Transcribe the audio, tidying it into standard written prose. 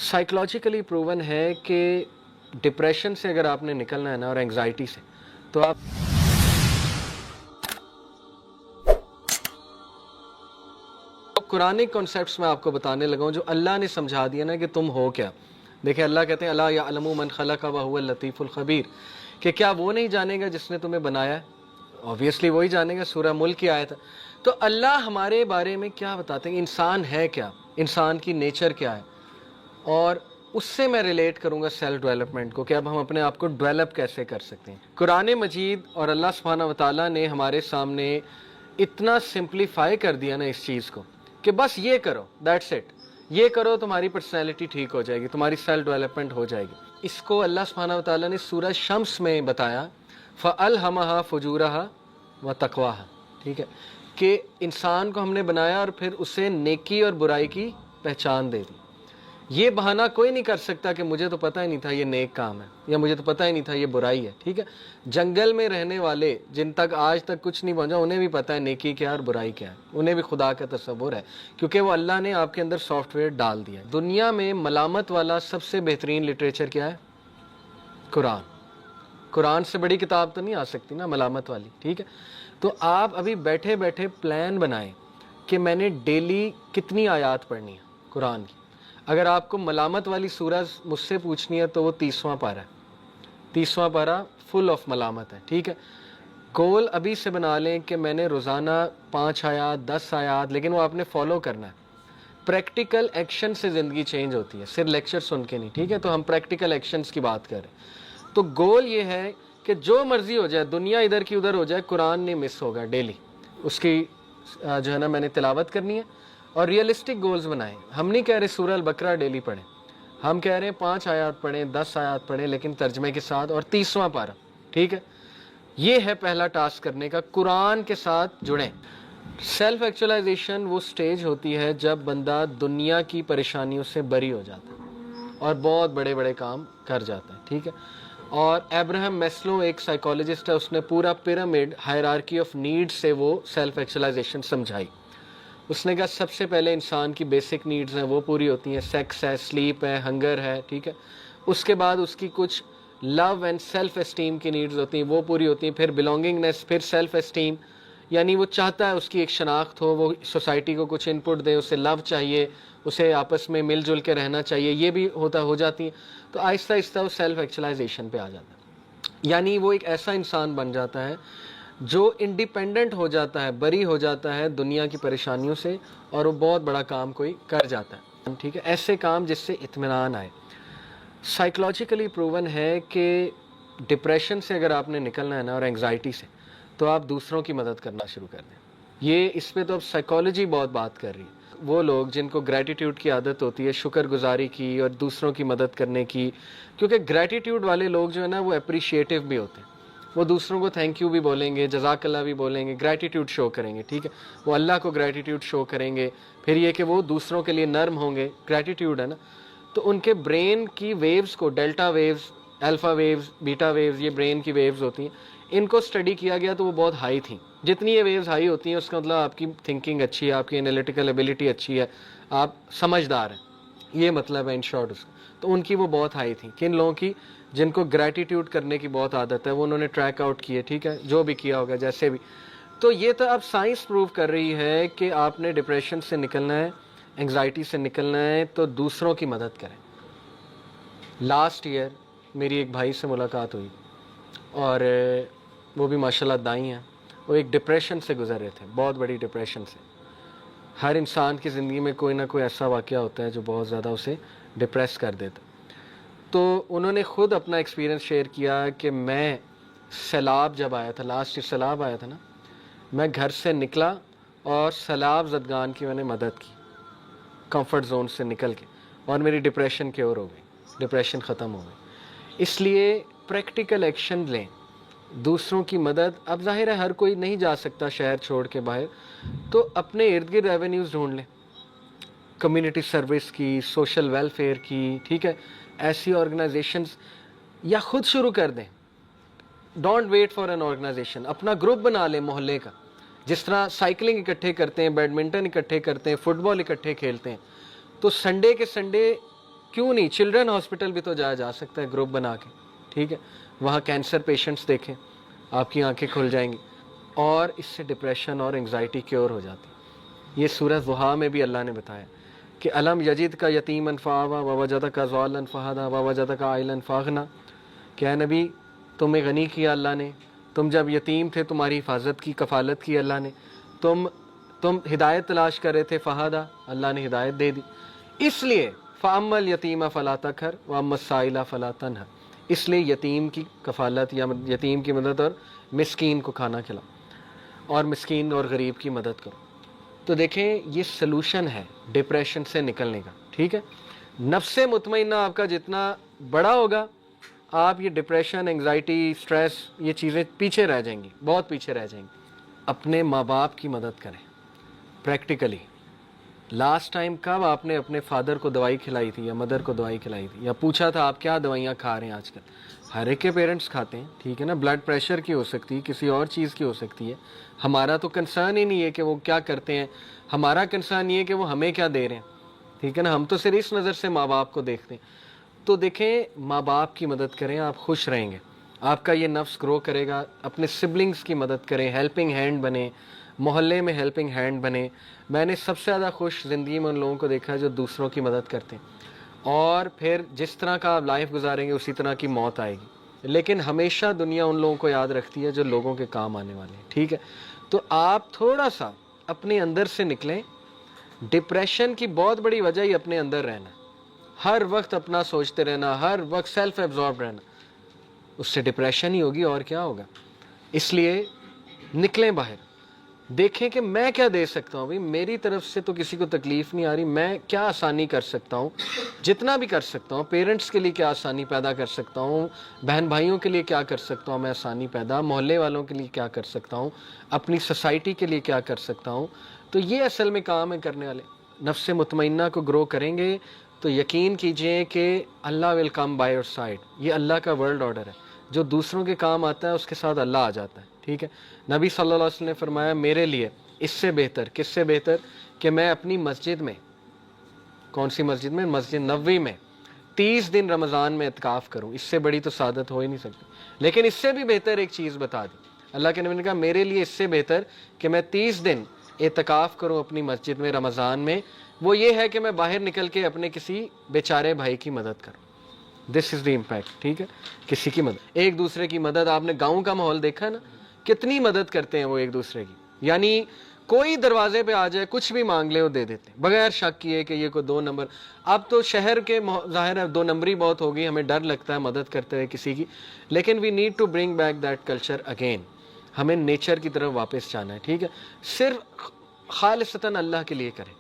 Psychologically proven ہے کہ depression سے اگر آپ نے نکلنا ہے نا اور انگزائٹی سے تو آپ قرآنک کانسیپٹس میں آپ کو بتانے لگا ہوں جو اللہ نے سمجھا دیا نا کہ تم ہو کیا. دیکھیں اللہ کہتے ہیں الا یعلم من خلق وهو اللطیف الخبیر کہ کیا وہ نہیں جانے گا جس نے تمہیں بنایا ہے. آبویسلی وہی جانے گا. سورہ ملک کی آیت ہے. تو اللہ ہمارے بارے میں کیا بتاتے ہیں, انسان ہے کیا, انسان کی نیچر کیا ہے, اور اس سے میں ریلیٹ کروں گا سیلف ڈیولپمنٹ کو کہ اب ہم اپنے آپ کو ڈیولپ کیسے کر سکتے ہیں. قرآن مجید اور اللہ سبحانہ و تعالیٰ نے ہمارے سامنے اتنا سمپلیفائی کر دیا نا اس چیز کو کہ بس یہ کرو, دیٹس اٹ, یہ کرو تمہاری پرسنالٹی ٹھیک ہو جائے گی, تمہاری سیلف ڈیولپمنٹ ہو جائے گی. اس کو اللہ سبحانہ و تعالیٰ نے سورہ شمس میں بتایا فَأَلْهَمَهَا فُجُورَهَا وَتَقْوَاهَا. ٹھیک ہے کہ انسان کو ہم نے بنایا اور پھر اسے نیکی اور برائی کی پہچان دے دی. یہ بہانہ کوئی نہیں کر سکتا کہ مجھے تو پتہ ہی نہیں تھا یہ نیک کام ہے, یا مجھے تو پتہ ہی نہیں تھا یہ برائی ہے. ٹھیک ہے, جنگل میں رہنے والے جن تک آج تک کچھ نہیں پہنچا انہیں بھی پتہ ہے نیکی کیا اور برائی کیا ہے, انہیں بھی خدا کا تصور ہے کیونکہ وہ اللہ نے آپ کے اندر سافٹ ویئر ڈال دیا ہے. دنیا میں ملامت والا سب سے بہترین لٹریچر کیا ہے؟ قرآن. قرآن سے بڑی کتاب تو نہیں آ سکتی نا ملامت والی. ٹھیک ہے, تو آپ ابھی بیٹھے بیٹھے پلان بنائیں کہ میں نے ڈیلی کتنی آیات پڑھنی ہے قرآن کی. اگر آپ کو ملامت والی سورہ مجھ سے پوچھنی ہے تو وہ 30واں پارہ ہے. 30واں پارہ فل آف ملامت ہے. ٹھیک ہے, گول ابھی سے بنا لیں کہ میں نے روزانہ 5 آیات 10 آیات, لیکن وہ آپ نے فالو کرنا ہے. پریکٹیکل ایکشن سے زندگی چینج ہوتی ہے, صرف لیکچر سن کے نہیں. ٹھیک ہے, تو ہم پریکٹیکل ایکشنز کی بات کر رہے ہیں. تو گول یہ ہے کہ جو مرضی ہو جائے, دنیا ادھر کی ادھر ہو جائے, قرآن نہیں مس ہوگا. ڈیلی اس کی جو ہے نا میں نے تلاوت کرنی ہے. اور ریئلسٹک گولز بنائیں. ہم نہیں کہہ رہے سورہ البقرہ ڈیلی پڑھیں, ہم کہہ رہے ہیں 5 آیات پڑھیں 10 آیات پڑھیں لیکن ترجمے کے ساتھ, اور 30واں پارہ. ٹھیک ہے, یہ ہے پہلا ٹاسک کرنے کا, قرآن کے ساتھ جڑیں. سیلف ایکچولائزیشن وہ سٹیج ہوتی ہے جب بندہ دنیا کی پریشانیوں سے بری ہو جاتا ہے اور بہت بڑے بڑے کام کر جاتا ہے. ٹھیک ہے, اور ایبراہم میسلو ایک سائیکالوجسٹ ہے, اس نے پورا پیرامڈ ہائرارکی آف نیڈ سے وہ سیلف ایکچولائزیشن سمجھائی. اس نے کہا سب سے پہلے انسان کی بیسک نیڈز ہیں وہ پوری ہوتی ہیں, سیکس ہے, سلیپ ہے, ہنگر ہے. ٹھیک ہے, اس کے بعد اس کی کچھ لو اینڈ سیلف اسٹیم کی نیڈز ہوتی ہیں وہ پوری ہوتی ہیں. پھر بلونگنگنیس, پھر سیلف اسٹیم, یعنی وہ چاہتا ہے اس کی ایک شناخت ہو, وہ سوسائٹی کو کچھ انپٹ دے, اسے لو چاہیے, اسے آپس میں مل جل کے رہنا چاہیے, یہ بھی ہو جاتی ہیں. تو آہستہ آہستہ وہ سیلف ایکچولائزیشن پہ آ جاتا ہے, یعنی وہ ایک ایسا انسان بن جاتا ہے جو انڈیپینڈنٹ ہو جاتا ہے, بری ہو جاتا ہے دنیا کی پریشانیوں سے, اور وہ بہت بڑا کام کوئی کر جاتا ہے. ٹھیک ہے, ایسے کام جس سے اطمینان آئے. سائیکلوجیکلی پروون ہے کہ ڈپریشن سے اگر آپ نے نکلنا ہے نا اور انگزائٹی سے تو آپ دوسروں کی مدد کرنا شروع کر دیں. یہ اس پہ تو اب سائیکالوجی بہت بات کر رہی ہے. وہ لوگ جن کو گریٹیٹیوڈ کی عادت ہوتی ہے, شکر گزاری کی اور دوسروں کی مدد کرنے کی, کیونکہ گریٹیٹیوڈ والے لوگ جو ہے نا وہ اپریشیٹو بھی ہوتے ہیں, وہ دوسروں کو تھینک یو بھی بولیں گے, جزاک اللہ بھی بولیں گے, گریٹیٹیوڈ شو کریں گے. ٹھیک ہے, وہ اللہ کو گریٹیٹیوڈ شو کریں گے. پھر یہ کہ وہ دوسروں کے لیے نرم ہوں گے, گریٹیٹیوڈ ہے نا. تو ان کے برین کی ویوز کو, ڈیلٹا ویوز, الفا ویوز, بیٹا ویوز, یہ برین کی ویوز ہوتی ہیں, ان کو اسٹڈی کیا گیا تو وہ بہت ہائی تھیں. جتنی یہ ویوز ہائی ہوتی ہیں اس کا مطلب آپ کی تھنکنگ اچھی ہے, آپ کی انالیٹیکل ایبلٹی اچھی ہے, آپ سمجھدار ہیں, یہ مطلب ہے ان شارٹ اس کا. تو ان کی وہ بہت ہائی تھیں. کن لوگوں کی؟ جن کو گریٹیٹیوڈ کرنے کی بہت عادت ہے, وہ انہوں نے ٹریک آؤٹ کیے. ٹھیک ہے, جو بھی کیا ہوگا جیسے بھی. تو یہ تو اب سائنس پروو کر رہی ہے کہ آپ نے ڈپریشن سے نکلنا ہے, انگزائٹی سے نکلنا ہے تو دوسروں کی مدد کریں. لاسٹ ایئر میری ایک بھائی سے ملاقات ہوئی اور وہ بھی ماشاءاللہ دائی ہیں. وہ ایک ڈپریشن سے گزر رہے تھے, بہت بڑی ڈپریشن سے. ہر انسان کی زندگی میں کوئی نہ کوئی ایسا واقعہ ہوتا ہے جو بہت زیادہ اسے ڈپریس کر دیتا. تو انہوں نے خود اپنا ایکسپیرینس شیئر کیا کہ میں سیلاب جب آیا تھا, لاسٹ ایئر سیلاب آیا تھا نا, میں گھر سے نکلا اور سیلاب زدگان کی میں نے مدد کی کمفرٹ زون سے نکل کے, اور میری ڈپریشن کیور ہو گئی, ڈپریشن ختم ہو گئی. اس لیے پریکٹیکل ایکشن لیں, دوسروں کی مدد. اب ظاہر ہے ہر کوئی نہیں جا سکتا شہر چھوڑ کے باہر, تو اپنے ارد گرد ایونیوز ڈھونڈ لیں, کمیونٹی سروس کی, سوشل ویلفیئر کی. ٹھیک ہے, ایسی آرگنائزیشنز, یا خود شروع کر دیں. Don't wait for an organisation, اپنا گروپ بنا لیں محلے کا. جس طرح سائیکلنگ اکٹھے کرتے ہیں, بیڈمنٹن اکٹھے کرتے ہیں, فٹ بال اکٹھے کھیلتے ہیں, تو سنڈے کے سنڈے کیوں نہیں, چلڈرن ہاسپٹل بھی تو جایا جا سکتا ہے گروپ بنا کے, ٹھیک ہے, وہاں کینسر پیشنٹس دیکھیں, آپ کی آنکھیں کھل جائیں گی, اور اس سے ڈپریشن اور انگزائٹی کیور ہو جاتی. یہ سورہ ضحیٰ میں بھی اللہ نے بتایا کہ الم یجد کا یتیما فآویٰ ووجدک ضالا فہدیٰ ووجدک عائلا فاغنیٰ, کہ اے نبی تمہیں غنی کیا اللہ نے, تم جب یتیم تھے تمہاری حفاظت کی, کفالت کی اللہ نے, تم ہدایت تلاش کر رہے تھے, فہدیٰ اللہ نے ہدایت دے دی. اس لیے فَأَمَّا الْيَتِيمَ فَلَا تَقْهَرْ وَأَمَّا السَّائِلَ فَلَا تَنْهَرْ, اس لیے یتیم کی کفالت یا یتیم کی مدد اور مسکین کو کھانا کھلاؤ اور مسکین اور غریب کی مدد کرو. تو دیکھیں یہ سلوشن ہے ڈپریشن سے نکلنے کا, ٹھیک ہے. نفس مطمئنہ آپ کا جتنا بڑا ہوگا, آپ یہ ڈپریشن, انگزائٹی, سٹریس, یہ چیزیں پیچھے رہ جائیں گی, بہت پیچھے رہ جائیں گی. اپنے ماں باپ کی مدد کریں پریکٹیکلی. لاسٹ ٹائم کب آپ نے اپنے فادر کو دوائی کھلائی تھی یا مدر کو دوائی کھلائی تھی, یا پوچھا تھا آپ کیا دوائیاں کھا رہے ہیں آج کل؟ ہر ایک کے پیرنٹس کھاتے ہیں, ٹھیک ہے نا, بلڈ پریشر کی ہو سکتی ہے, کسی اور چیز کی ہو سکتی ہے. ہمارا تو کنسرن ہی نہیں ہے کہ وہ کیا کرتے ہیں, ہمارا کنسرن یہ ہے کہ وہ ہمیں کیا دے رہے ہیں, ٹھیک ہے نا. ہم تو صرف اس نظر سے ماں باپ کو دیکھتے ہیں. تو دیکھیں ماں باپ کی مدد کریں, آپ خوش رہیں گے, آپ کا یہ نفس گرو کرے گا. اپنے سبلنگز کی مدد کریں, ہیلپنگ ہینڈ بنیں, محلے میں ہیلپنگ ہینڈ بنے. میں نے سب سے زیادہ خوش زندگی میں ان لوگوں کو دیکھا ہے جو دوسروں کی مدد کرتے ہیں, اور پھر جس طرح کا آپ لائف گزاریں گے اسی طرح کی موت آئے گی. لیکن ہمیشہ دنیا ان لوگوں کو یاد رکھتی ہے جو لوگوں کے کام آنے والے ہیں, ٹھیک ہے. تو آپ تھوڑا سا اپنے اندر سے نکلیں. ڈپریشن کی بہت بڑی وجہ ہی اپنے اندر رہنا, ہر وقت اپنا سوچتے رہنا, ہر وقت سیلف ایبزارب رہنا, اس سے ڈپریشن ہی ہوگی اور کیا ہوگا. اس لیے نکلیں باہر, دیکھیں کہ میں کیا دے سکتا ہوں. بھائی میری طرف سے تو کسی کو تکلیف نہیں آ رہی, میں کیا آسانی کر سکتا ہوں, جتنا بھی کر سکتا ہوں. پیرنٹس کے لیے کیا آسانی پیدا کر سکتا ہوں, بہن بھائیوں کے لیے کیا کر سکتا ہوں میں آسانی پیدا, محلے والوں کے لیے کیا کر سکتا ہوں, اپنی سوسائٹی کے لیے کیا کر سکتا ہوں. تو یہ اصل میں کام ہے کرنے والے. نفس مطمئنہ کو گرو کریں گے تو یقین کیجئے کہ اللہ ول کم بائی یور سائڈ. یہ اللہ کا ورلڈ آرڈر ہے, جو دوسروں کے کام آتا ہے اس کے ساتھ اللہ آ جاتا ہے, ٹھیک ہے. نبی صلی اللہ علیہ وسلم نے فرمایا میرے لیے اس سے بہتر, کس سے بہتر, کہ میں اپنی مسجد میں, کون سی مسجد میں, مسجد نبوی میں 30 دن رمضان میں اعتکاف کروں. اس سے بڑی تو سعادت ہو ہی نہیں سکتی. لیکن اس سے بھی بہتر ایک چیز بتا دی اللہ کے نبی نے کہا میرے لیے اس سے بہتر کہ میں 30 دن اعتکاف کروں اپنی مسجد میں رمضان میں, وہ یہ ہے کہ میں باہر نکل کے اپنے کسی بیچارے بھائی کی مدد کروں. دس از دی امپیکٹ, ٹھیک ہے. کسی کی مدد, ایک دوسرے کی مدد. آپ نے گاؤں کا ماحول دیکھا نا, کتنی مدد کرتے ہیں وہ ایک دوسرے کی. یعنی کوئی دروازے پہ آ جائے کچھ بھی مانگ لے وہ دے دیتے ہیں بغیر شک کیے کہ یہ کوئی 2 نمبر. اب تو شہر کے ظاہر ہے 2 نمبری بہت ہوگی, ہمیں ڈر لگتا ہے مدد کرتے ہوئے کسی کی. لیکن we need to bring back that culture again. ہمیں نیچر کی طرف واپس جانا ہے, ٹھیک ہے. صرف خالصتاً اللہ کے لیے کریں.